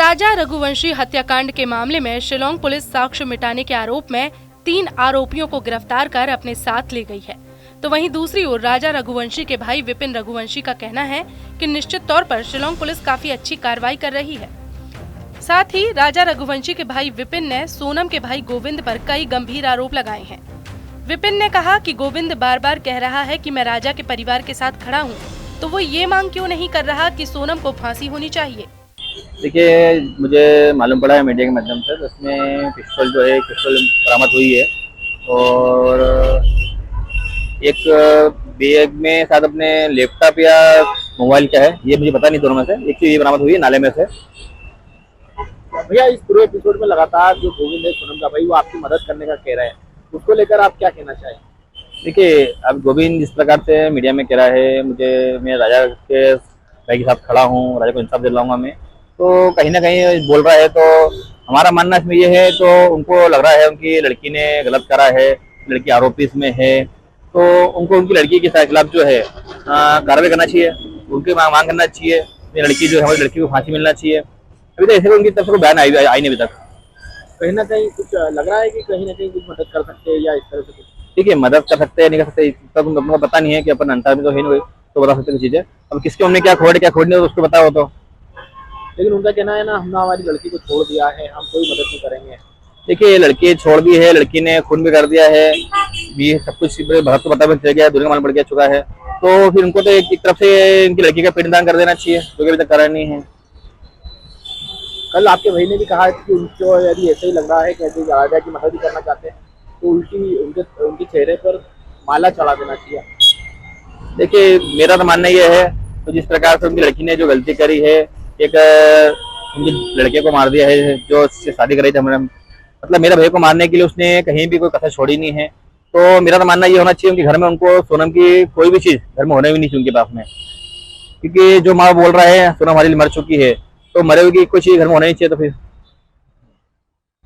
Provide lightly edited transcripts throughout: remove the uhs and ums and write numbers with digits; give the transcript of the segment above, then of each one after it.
राजा रघुवंशी हत्याकांड के मामले में शिलांग पुलिस साक्ष्य मिटाने के आरोप में 3 आरोपियों को गिरफ्तार कर अपने साथ ले गई है। तो वहीं दूसरी ओर राजा रघुवंशी के भाई विपिन रघुवंशी का कहना है कि निश्चित तौर पर शिलांग पुलिस काफी अच्छी कार्रवाई कर रही है। साथ ही राजा रघुवंशी के भाई विपिन ने सोनम के भाई गोविंद पर कई गंभीर आरोप लगाए हैं। विपिन ने कहा कि गोविंद बार बार कह रहा है कि मैं राजा के परिवार के साथ खड़ा हूं, तो वो ये मांग क्यों नहीं कर रहा कि सोनम को फांसी होनी चाहिए। देखिए, मुझे मालूम पड़ा है मीडिया के माध्यम से, उसमें पिस्तौल बरामद हुई है और एक बैग में शायद अपने लैपटॉप या मोबाइल का है, ये मुझे पता नहीं, दोनों में से एक चीज ये बरामद हुई है नाले में से। भैया, इस पूरे एपिसोड में लगातार जो गोविंद है सोनम का भाई, वो आपकी मदद करने का कह रहा है, उसको लेकर आप क्या कहना चाहें? देखिए, अब गोविंद जिस प्रकार से मीडिया में कह रहा है मैं राजा के भाई के साथ खड़ा हूँ, राजा को इंसाफ दिलाऊंगा मैं, तो कहीं ना कहीं बोल रहा है। तो हमारा मानना इसमें ये है, तो उनको लग रहा है उनकी लड़की ने गलत करा है, लड़की आरोपी इसमें है, तो उनको उनकी लड़की के खिलाफ जो है कार्रवाई करना चाहिए, उनकी मांग करना चाहिए। लड़की जो है हमारी लड़की को फांसी मिलना चाहिए। अभी तो ऐसे उनकी तरफ से बयान आई नहीं अभी तक। कहीं ना कहीं कुछ लग रहा है कि कहीं ना कहीं कुछ मदद कर सकते हैं या इस तरह से कुछ? ठीक है, मदद कर सकते हैं, नहीं कर सकते, इसका तुमको पता नहीं है कि अपन अंतर में तो है नहीं, तो बता सकते चीजें। अब किसके हमने क्या खोड़नी है उसको बताओ तो। लेकिन उनका कहना है ना, हमने हमारी लड़की को छोड़ दिया है, हम कोई मदद नहीं करेंगे। देखिए, लड़की छोड़ दी है, लड़की ने खून भी कर दिया है, ये सब कुछ भरत को पता भी चल गया, दुनिया मालूम पड़ गया चुका है, तो फिर उनको तो एक तरफ से इनकी लड़की का पिंडदान कर देना चाहिए, जो कि अभी तक करा नहीं है। कल आपके भाई ने भी कहा कि उनको यदि ऐसे ही लग रहा है कि ऐसे राजा की मदद ही करना चाहते हैं, तो उनके चेहरे पर माला चढ़ा देना चाहिए। देखिए, मेरा तो मानना ये है, तो जिस प्रकार से उनकी लड़की ने जो गलती करी है, एक उनके लड़के को मार दिया है जो उससे शादी कर रही थी, मतलब मेरे भाई को मारने के लिए उसने कहीं भी कोई कसर छोड़ी नहीं है। तो मेरा तो मानना ये होना चाहिए उनके घर में उनको सोनम की कोई भी चीज घर में होने भी नहीं चाहिए उनके पास में, क्योंकि जो माँ बोल रहा है सोनम हमारी मर चुकी है, तो मरे हुए की कोई चीज घर में होना नहीं चाहिए। तो फिर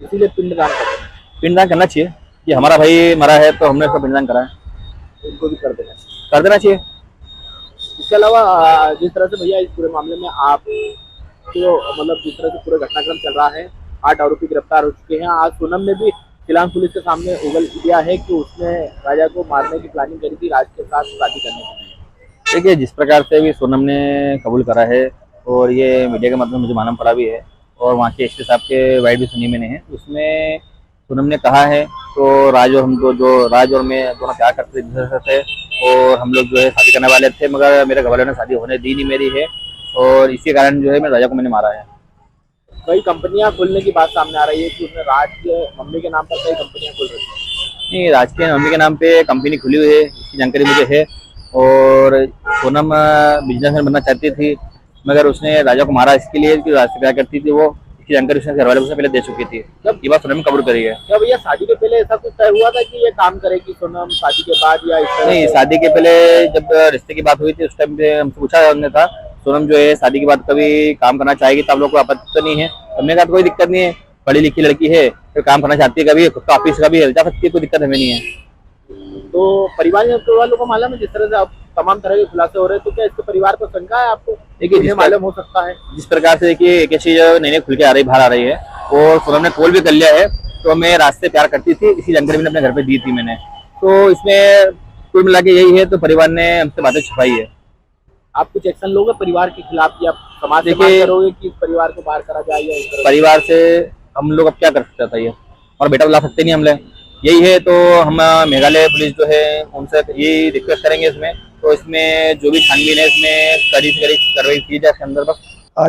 इसीलिए पिंडदान करना चाहिए कि हमारा भाई मरा है तो हमने उसका पिंडदान करा है, उनको भी कर देना चाहिए। इसके अलावा जिस तरह से भैया इस पूरे मामले में आप तो मतलब जिस तरह से पूरा घटनाक्रम चल रहा है, 8 आरोपी गिरफ्तार हो चुके हैं। आज सोनम ने भी शिलांग पुलिस के सामने उगल दिया है कि उसने राजा को मारने की प्लानिंग करी थी राज के साथ शादी करने के लिए। देखिए, जिस प्रकार से भी सोनम ने कबूल करा है और ये मीडिया के माध्यम से मुझे मालूम पड़ा भी है, और वहाँ के एसपी साहब के वाइड भी सुनी मैंने है, उसमें सोनम ने कहा है तो राज और मैं दोनों प्यार करते थे और हम लोग जो है शादी करने वाले थे, मगर मेरे घरवालों ने शादी होने दी नहीं मेरी है, और इसी कारण जो है मैं राजा को मैंने मारा है। कई कंपनियां खोलने की बात सामने आ रही है कि उसने राज के मम्मी के नाम पर कई कंपनियां खोल रही है। नहीं, राज के मम्मी के नाम पे कंपनी खुली हुई है, इसकी जानकारी मुझे है। और सोनम बिजनेसमैन बनना चाहती थी, मगर उसने राजा को मारा इसके लिए कि राज से प्यार करती थी, वो इसकी जानकारी उसने घर वाले को पहले दे चुकी थी। जब ये बात सोनम ने कबूल करी है। क्या भैया शादी के पहले ऐसा कुछ तय हुआ था कि ये काम करेगी सोनम शादी के बाद, या इस तरह? नहीं, शादी के पहले जब रिश्ते की बात हुई थी उस टाइम पे हमसे पूछा हमने था, सोनम जो है शादी के बाद कभी काम करना चाहेगी तो आप लोग को आपत्ति तो नहीं है? हमने कहा कोई दिक्कत नहीं है, पढ़ी लिखी लड़की है, तो काम करना चाहती है, कभी ऑफिस का भी जा सकती है, कोई दिक्कत हमें नहीं है। तो परिवार वालों को मालूम है जिस तरह से आप तमाम तरह के खुलासे हो रहे हैं, तो क्या इसके परिवार को शंका है आपको? देखिए, मालूम हो सकता है जिस प्रकार से देखिए एक चीज नई खुल के बाहर आ रही है, और सोनम ने कॉल भी कर लिया है, तो मैं रास्ते प्यार करती थी, इसी जानकारी मैंने अपने घर पे दी थी मैंने। तो इसमें कुल मिला के यही है, तो परिवार ने हमसे बातें छुपाई है। आप कुछ एक्शन लोगे परिवार के खिलाफ, या समाज से बात करोगे कि परिवार को बाहर करा जाए? या परिवार से हम लोग अब क्या कर सकते था, ये और बेटा ला सकते नहीं हम लोग, यही है। तो हम मेघालय पुलिस जो है उनसे यही रिक्वेस्ट करेंगे इसमें, तो इसमें जो भी छानबीन है इसमें कड़ी से कड़ी कार्रवाई की जाए इसके अंदर। बस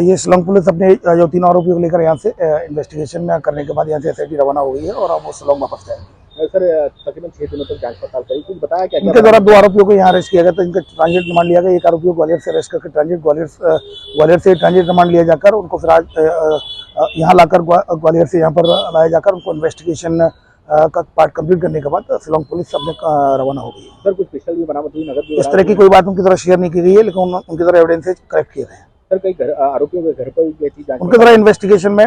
ये शिलांग पुलिस अपने जो 3 आरोपियों को लेकर यहाँ से इन्वेस्टिगेशन करने के बाद यहाँ से एसआईटी रवाना हो गई है और अब वो शिलांग वापस जाएंगे। सर, तकरीबन 6 दिनों तक जांच पड़ताल करी, कुछ बताया क्या? इनके द्वारा 2 आरोपियों को यहाँ अरेस्ट किया गया था, इनका ट्रांजिट रिमांड लिया गया। 1 आरोपी को ग्वालियर से अरेस्ट करके ग्वालियर से ट्रांजिट रिमांड लिया जाकर उनको फिर आज यहाँ लाकर ग्वालियर से यहाँ पर लाया जाकर उनको इन्वेस्टिगेशन का पार्ट कंप्लीट करने के बाद शिलांग पुलिस अपने रवाना हो गई है। सर, कुछ पिस्टल भी बरामद हुई, नगद भी? इस तरह की कोई बात उनकी तरह शेयर नहीं की गई है, लेकिन उनकी तरह एविडेंसेज कलेक्ट किए गए हैं। सर, कई आरोपियों के घर पर भी चीज उनके द्वारा इन्वेस्टिगेशन में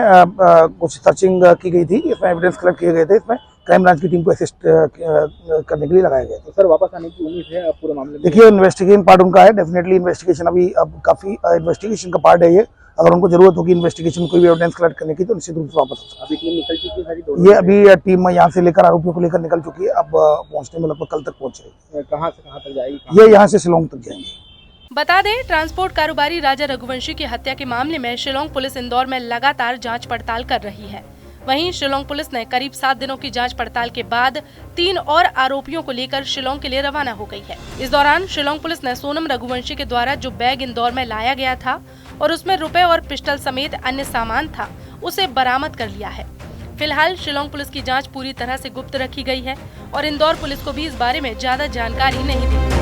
कुछ सर्चिंग की गई थी, इसमें एविडेंस कलेक्ट किए गए थे, इसमें क्राइम ब्रांच की टीम को असिस्ट करने के लिए लगाया गया। तो सर, वापस आने की उम्मीद है पूरे मामले में? देखिए, इन्वेस्टिगेशन पार्ट उनका है, डेफिनेटली इन्वेस्टिगेशन अभी अब काफ़ी इन्वेस्टिगेशन का पार्ट है ये, अगर उनको जरूरत होगी इन्वेस्टिगेशन कोई भी एविडेंस कलेक्ट करने की तो निश्चित रूप से वापस आ सकते अभी टीम निकल चुकी है सारी हैं। ये अभी टीम यहाँ से लेकर आरोपियों को लेकर निकल चुकी है, अब पहुंचने में लगभग कल तक पहुंचेगी। कहाँ से कहाँ तक जाएगी? ये यहाँ से शिलोंग तक जाएंगे। बता दें, ट्रांसपोर्ट कारोबारी राजा रघुवंशी की हत्या के मामले में शिलोंग पुलिस इंदौर में लगातार जांच पड़ताल कर रही है। वहीं शिलोंग पुलिस ने करीब 7 दिनों की जांच पड़ताल के बाद 3 और आरोपियों को लेकर शिलोंग के लिए रवाना हो गई है। इस दौरान शिलोंग पुलिस ने सोनम रघुवंशी के द्वारा जो बैग इंदौर में लाया गया था और उसमें रुपए और पिस्टल समेत अन्य सामान था, उसे बरामद कर लिया है। फिलहाल शिलोंग पुलिस की जाँच पूरी तरह से गुप्त रखी गई है और इंदौर पुलिस को भी इस बारे में ज्यादा जानकारी नहीं दी।